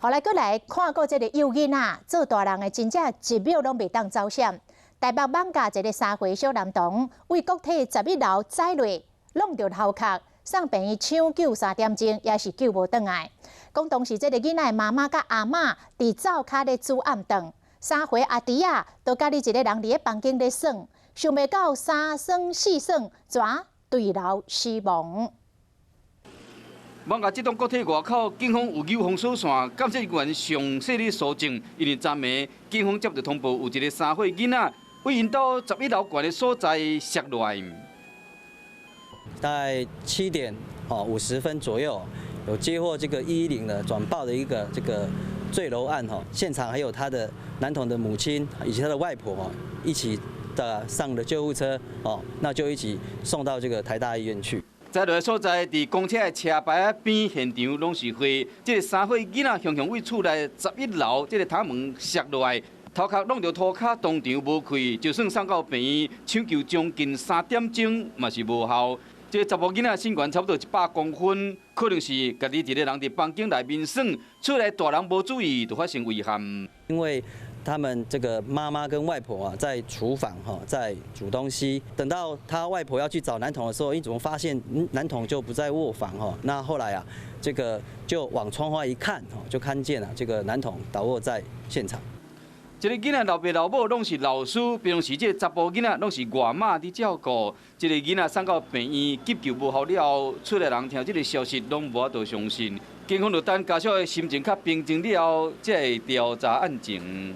后来，搁来看过这个幼囡仔做大人的，真正一秒拢袂当走险。台北艋舺一个3岁小男童为国体11楼栽落，弄着头壳，送病院抢救3点钟，也是救无倒来。讲当时这个囡仔的妈妈甲阿嬷伫灶骹咧煮暗顿，3岁阿弟啊，都甲你一个人伫咧房间咧耍，想袂到3算4算，全坠楼死亡。 艋舺这栋国体外口，警方有纠防锁线，监视员详细咧搜证。因为昨暝，警方接到通报，有一个3岁囡仔为因到11楼高的所在摔落来。大概7点50分左右，有接获这个110的转报的一个这个坠楼案现场还有他的男童的母亲以及他的外婆一起的上了救护车那就一起送到这个台大医院去。 在落的所在，伫公车的车牌边现场拢是花。这个3岁囡仔雄雄为厝内11楼这个窗门摔落来，头壳弄着涂骹，当场无开。就算送到病院抢救将近3点钟，嘛是无效。这个查甫囡仔身高差不多100公分，可能是家己一个人伫房间内面耍，厝内大人无注意，就发生危险。因为 他们这个妈妈跟外婆在厨房在煮东西。等到他外婆要去找男童的时候，怎么发现男童就不在卧房那后来这个就往窗外一看就看见了这个男童倒卧在现场。这个囡仔老爸老母拢是老师，平时这个查甫囡仔拢是外妈伫照顾。这个囡仔送到病院急救无效了后，厝内人听这个消息拢无法度相信。警方就等家属的心情较平静了后，才会调查案情。